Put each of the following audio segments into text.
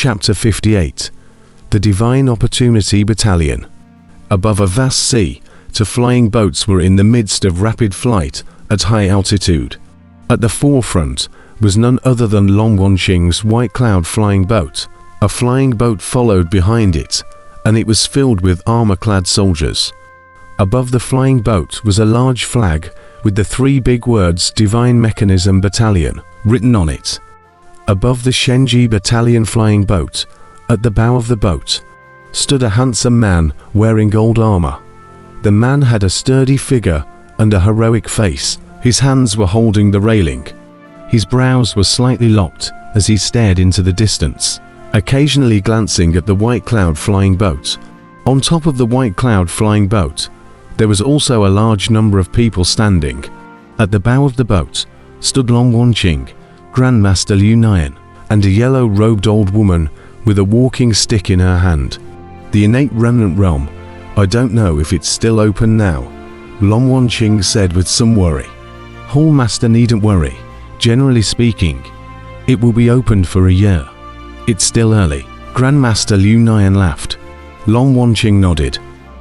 Chapter 58. The Divine Opportunity Battalion. Above a vast sea, two flying boats were in the midst of rapid flight at high altitude. At the forefront was none other than Long Wanqing's white cloud flying boat. A flying boat followed behind it, and it was filled with armor-clad soldiers. Above the flying boat was a large flag with the three big words Divine Mechanism Battalion written on it. Above the Shenji Battalion flying boat, at the bow of the boat, stood a handsome man wearing gold armor. The man had a sturdy figure and a heroic face. His hands were holding the railing. His brows were slightly locked as he stared into the distance, occasionally glancing at the white cloud flying boat. On top of the white cloud flying boat, there was also a large number of people standing. At the bow of the boat stood Long Wanqing, Grandmaster Liu Nian, and a yellow-robed old woman with a walking stick in her hand. The innate remnant realm, I don't know if it's still open now, Long Wanqing said with some worry. Hallmaster needn't worry. Generally speaking, it will be opened for a year. It's still early. Grandmaster Liu Nian laughed. Long Wanqing nodded.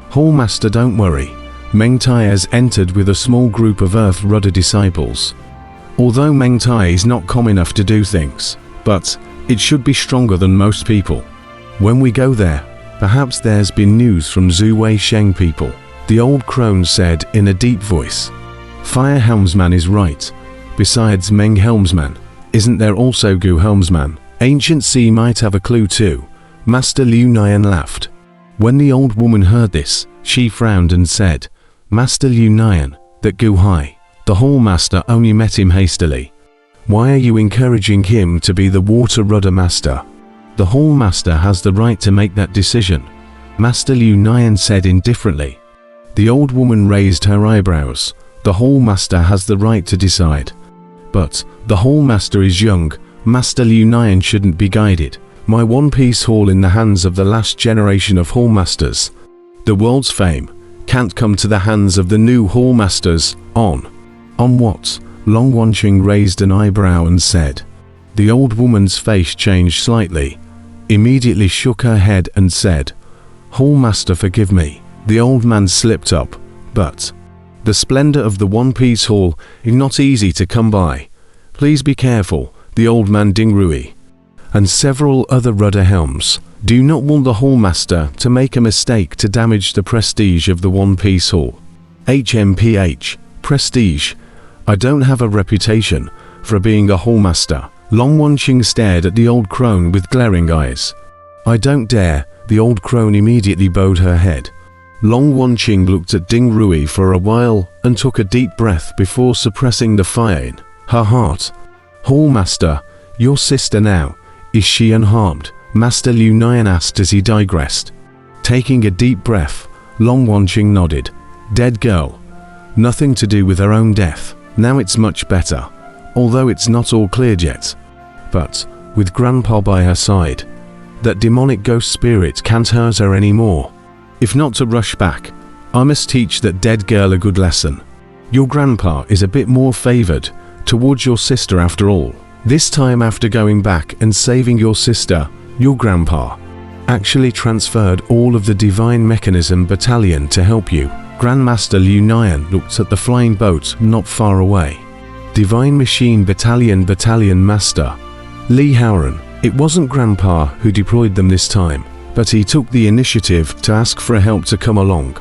Hallmaster, don't worry. Meng Tai has entered with a small group of Earth Rudder disciples. Although Meng Tai is not calm enough to do things, but it should be stronger than most people. When we go there, perhaps there's been news from Zhu Wei Sheng people, the old crone said in a deep voice. Fire Helmsman is right. Besides Meng Helmsman, isn't there also Gu Helmsman? Ancient Sea might have a clue too. Master Liu Nian laughed. When the old woman heard this, she frowned and said, Master Liu Nian, that Gu Hai. The Hallmaster only met him hastily. Why are you encouraging him to be the water rudder master? The Hallmaster has the right to make that decision, Master Liu Nian said indifferently. The old woman raised her eyebrows. The Hallmaster has the right to decide. But the Hallmaster is young. Master Liu Nian shouldn't be guided. My One Piece Hall in the hands of the last generation of Hallmasters. The world's fame can't come to the hands of the new Hallmasters. On what? Long Wanqing raised an eyebrow and said. The old woman's face changed slightly, immediately shook her head and said, Hallmaster, forgive me. The old man slipped up, but the splendor of the One Piece Hall is not easy to come by. Please be careful, the old man Dingrui, and several other rudder helms, do not want the Hallmaster to make a mistake to damage the prestige of the One Piece Hall. HMPH, prestige. I don't have a reputation for being a Hallmaster. Long Wanqing stared at the old crone with glaring eyes. I don't dare. The old crone immediately bowed her head. Long Wanqing looked at Ding Rui for a while and took a deep breath before suppressing the fire in her heart. Hallmaster, your sister now, is she unharmed? Master Liu Nian asked as he digressed. Taking a deep breath, Long Wanqing nodded. Dead girl. Nothing to do with her own death. Now it's much better, although it's not all cleared yet. But, with Grandpa by her side, that demonic ghost spirit can't hurt her anymore. If not to rush back, I must teach that dead girl a good lesson. Your grandpa is a bit more favored towards your sister after all. This time after going back and saving your sister, your grandpa actually transferred all of the Divine Mechanism Battalion to help you. Grandmaster Liu Nian looked at the flying boat not far away. Divine Machine Battalion Master Li Haoran. It wasn't Grandpa who deployed them this time, but he took the initiative to ask for help to come along.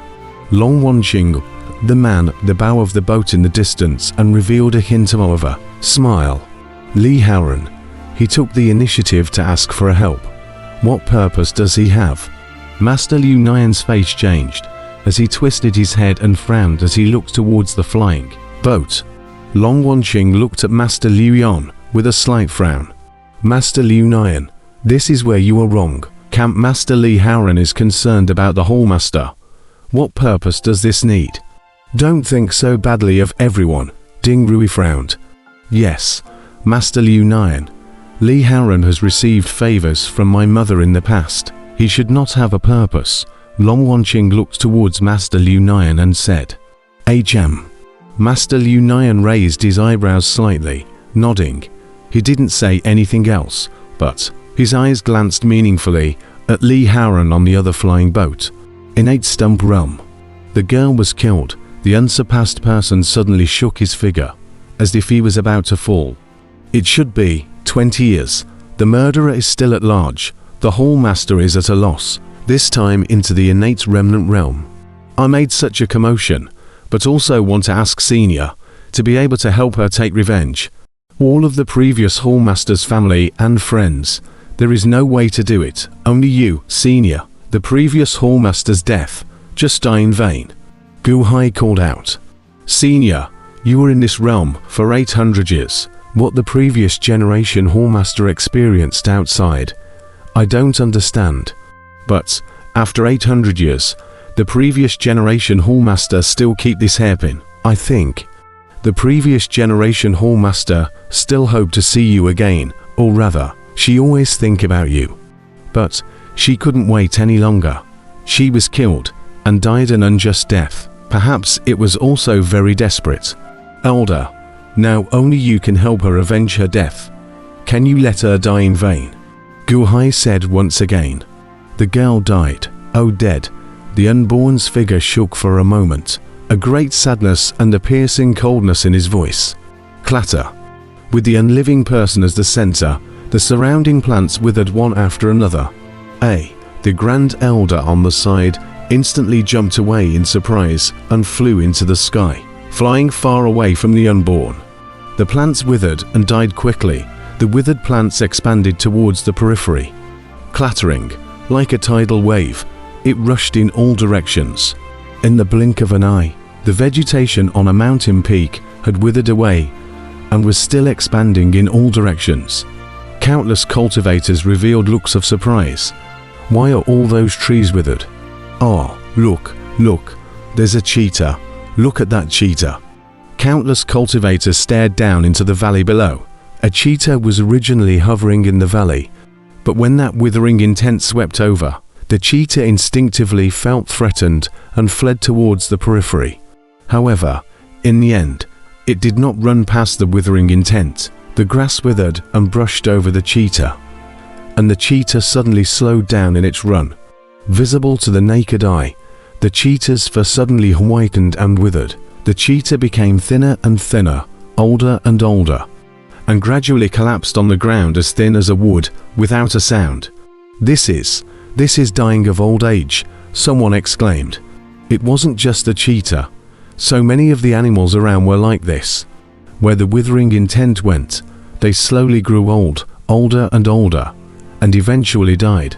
Long Wanqing, the man at the bow of the boat in the distance, and revealed a hint of a smile. Li Haoran. He took the initiative to ask for help. What purpose does he have? Master Liu Nian's face changed as he twisted his head and frowned as he looked towards the flying boat. Long Wanqing looked at Master Liu Yan with a slight frown. Master Liu Nian, this is where you are wrong. Camp Master Li Haoran is concerned about the Hallmaster. What purpose does this need? Don't think so badly of everyone. Ding Rui frowned. Yes, Master Liu Nian. Li Haoran has received favors from my mother in the past. He should not have a purpose. Long Wanqing looked towards Master Liu Nian and said, Master Liu Nian raised his eyebrows slightly, nodding. He didn't say anything else, but His eyes glanced meaningfully at Lee Howran on the other flying boat. In 8 stump realm. The girl was killed. The unsurpassed person suddenly shook his figure, as if he was about to fall. It should be 20 years. The murderer is still at large. The Hall Master is at a loss, this time into the innate remnant realm. I made such a commotion, but also want to ask Senior to be able to help her take revenge. All of the previous Hall Master's family and friends. There is no way to do it. Only you, Senior. The previous Hall Master's death. Just die in vain. Gu Hai called out. Senior, you were in this realm for 800 years. What the previous generation Hall Master experienced outside, I don't understand. But, after 800 years, the previous generation Hall Master still keep this hairpin. I think the previous generation Hall Master still hope to see you again, or rather, she always think about you. But, she couldn't wait any longer. She was killed, and died an unjust death. Perhaps it was also very desperate. Elder, now only you can help her avenge her death. Can you let her die in vain? Gu Hai said once again. The girl died. Oh, dead. The unborn's figure shook for a moment, a great sadness and a piercing coldness in his voice. Clatter. With the unliving person as the center, the surrounding plants withered one after another. The Grand Elder on the side instantly jumped away in surprise and flew into the sky, flying far away from the unborn. The plants withered and died quickly. The withered plants expanded towards the periphery. Clattering, like a tidal wave, it rushed in all directions. In the blink of an eye, the vegetation on a mountain peak had withered away and was still expanding in all directions. Countless cultivators revealed looks of surprise. Why are all those trees withered? Oh, look, there's a cheetah. Look at that cheetah. Countless cultivators stared down into the valley below. A cheetah was originally hovering in the valley, but when that withering intent swept over, the cheetah instinctively felt threatened and fled towards the periphery. However, in the end, it did not run past the withering intent. The grass withered and brushed over the cheetah, and the cheetah suddenly slowed down in its run. Visible to the naked eye, the cheetah's fur suddenly whitened and withered. The cheetah became thinner and thinner, older and older, and gradually collapsed on the ground as thin as a wood, without a sound. This is dying of old age, someone exclaimed. It wasn't just the cheetah. So many of the animals around were like this. Where the withering intent went, they slowly grew old, older and older, and eventually died.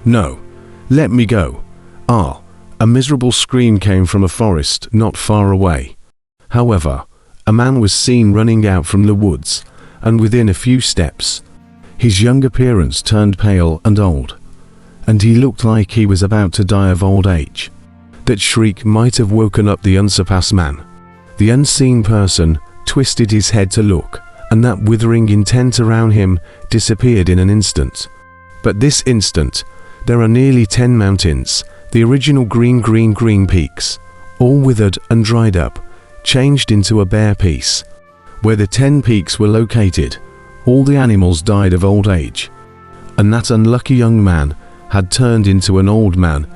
No, let me go. A miserable scream came from a forest not far away. However, a man was seen running out from the woods, and within a few steps, his young appearance turned pale and old, and he looked like he was about to die of old age. That shriek might have woken up the unsurpassed man. The unseen person twisted his head to look, and that withering intent around him disappeared in an instant. But this instant, there are nearly 10 mountains, the original green peaks, all withered and dried up, changed into a bare piece. Where the 10 peaks were located, all the animals died of old age, and that unlucky young man had turned into an old man,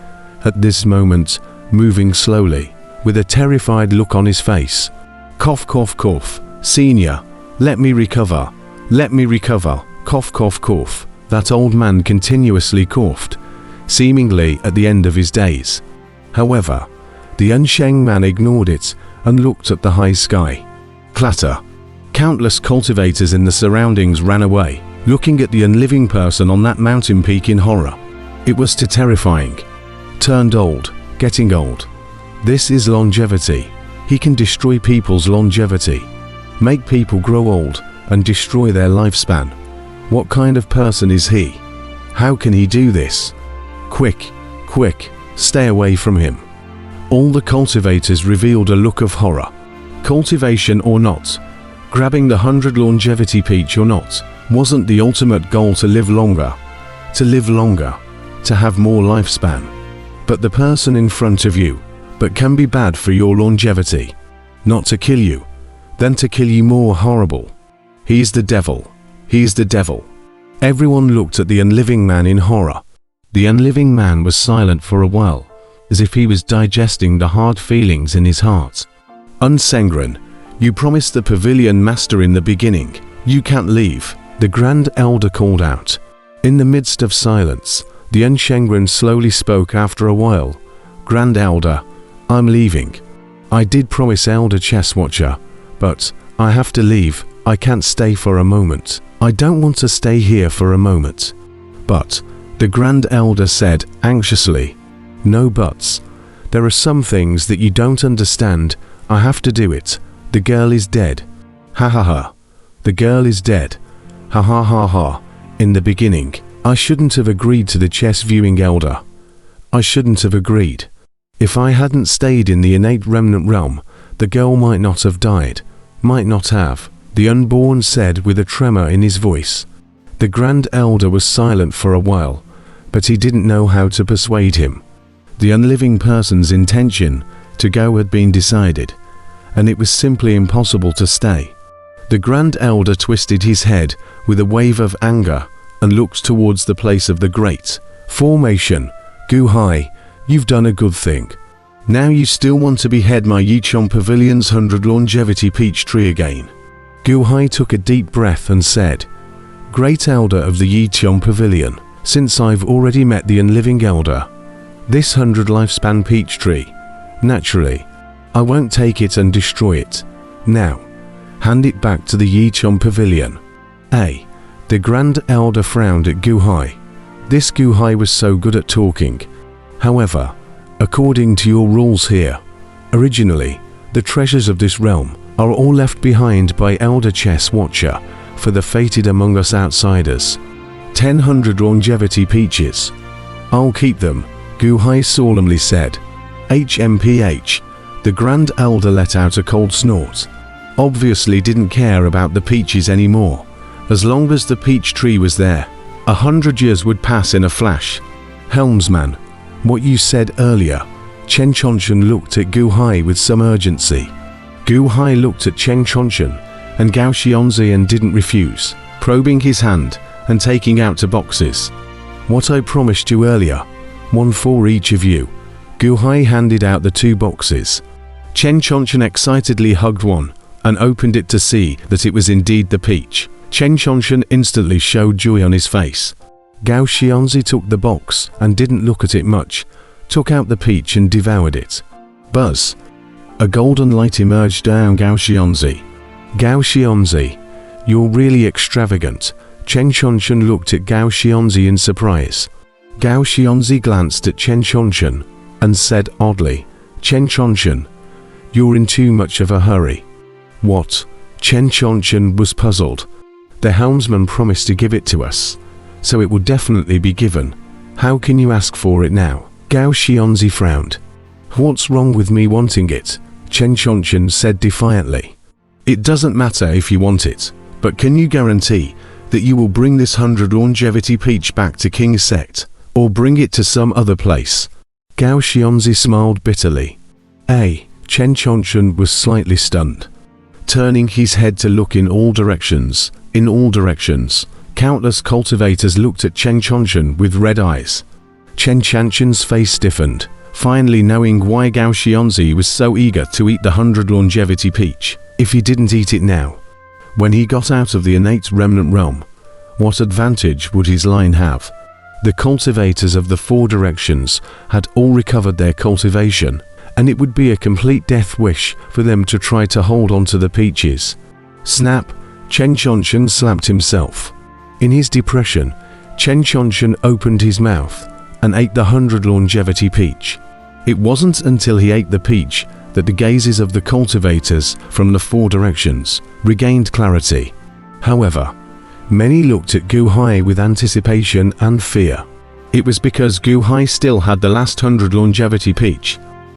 at this moment, moving slowly, with a terrified look on his face. Cough, cough, cough. Senior, let me recover. Let me recover. Cough, cough, cough. That old man continuously coughed, seemingly at the end of his days. However, the Unsheng man ignored it and looked at the high sky. Clatter. Countless cultivators in the surroundings ran away, looking at the unliving person on that mountain peak in horror. It was too terrifying. Turned old, getting old. This is longevity. He can destroy people's longevity, make people grow old and destroy their lifespan. What kind of person is he? How can he do this? Quick, quick, stay away from him. All the cultivators revealed a look of horror. Cultivation or not, grabbing the 100 longevity peach or not, wasn't the ultimate goal to live longer, to have more lifespan. But the person in front of you, but can be bad for your longevity. Not to kill you, then to kill you more horrible. He's the devil. He's the devil. Everyone looked at the unliving man in horror. The unliving man was silent for a while, as if he was digesting the hard feelings in his heart. Unsengren, you promised the pavilion master in the beginning. You can't leave, the Grand Elder called out. In the midst of silence, the Unsengren slowly spoke after a while. Grand Elder, I'm leaving. I did promise Elder Chesswatcher, but I have to leave. I can't stay for a moment. I don't want to stay here for a moment. But, the Grand Elder said anxiously, no buts. There are some things that you don't understand. I have to do it. The girl is dead. Ha ha ha. The girl is dead. Ha ha ha ha. In the beginning, I shouldn't have agreed to the chess viewing elder. I shouldn't have agreed. If I hadn't stayed in the innate remnant realm, the girl might not have died. Might not have, the unborn said with a tremor in his voice. The Grand Elder was silent for a while, but he didn't know how to persuade him. The unliving person's intention to go had been decided, and it was simply impossible to stay. The Grand Elder twisted his head with a wave of anger and looked towards the place of the great formation. Gu Hai, you've done a good thing. Now you still want to behead my Yichon Pavilion's 100 longevity peach tree again. Gu Hai took a deep breath and said, Great Elder of the Yichon Pavilion, since I've already met the unliving elder, this 100 lifespan peach tree, naturally, I won't take it and destroy it. Now, hand it back to the Yichon Pavilion. The Grand Elder frowned at Gu Hai. This Gu Hai was so good at talking. However, according to your rules here, originally, the treasures of this realm are all left behind by Elder Chess Watcher for the fated among us outsiders. 100 longevity peaches. I'll keep them, Gu Hai solemnly said. HMPH. The Grand Elder let out a cold snort. Obviously didn't care about the peaches anymore. As long as the peach tree was there, 100 years would pass in a flash. Helmsman, what you said earlier. Chen Chonchen looked at Gu Hai with some urgency. Gu Hai looked at Chen Chonchen and Gao Xionzi and didn't refuse, probing his hand and taking out the boxes. What I promised you earlier, one for each of you. Gu Hai handed out the 2 boxes. Chen Chonchen excitedly hugged one and opened it to see that it was indeed the peach. Chen Chonchen instantly showed joy on his face. Gao Xionzi took the box and didn't look at it much, took out the peach and devoured it. Buzz. A golden light emerged down Gao Xionzi. Gao Xionzi, you're really extravagant. Chen Chonchen looked at Gao Xionzi in surprise. Gao Xionzi glanced at Chen Chonchen and said oddly, Chen Chonchen, you're in too much of a hurry. What? Chen Chonchen was puzzled. The helmsman promised to give it to us, so it will definitely be given. How can you ask for it now? Gao Xionzi frowned. What's wrong with me wanting it? Chen Chonchen said defiantly. It doesn't matter if you want it, but can you guarantee that you will bring this 100 longevity peach back to King's Sect, or bring it to some other place? Gao Xionzi smiled bitterly. Chen Chonchen was slightly stunned. Turning his head to look in all directions, countless cultivators looked at Chen Chonchen with red eyes. Chen Chanchen's face stiffened, finally knowing why Gao Xionzi was so eager to eat the 100 longevity peach. If he didn't eat it now, when he got out of the innate remnant realm, what advantage would his line have? The cultivators of the 4 directions had all recovered their cultivation, and it would be a complete death wish for them to try to hold on to the peaches. Snap! Chen Chonchen slapped himself. In his depression, Chen Chonchen opened his mouth and ate the 100 longevity peach. It wasn't until he ate the peach that the gazes of the cultivators from the 4 directions regained clarity. However, many looked at Gu Hai with anticipation and fear. It was because Gu Hai still had the last 100 longevity peach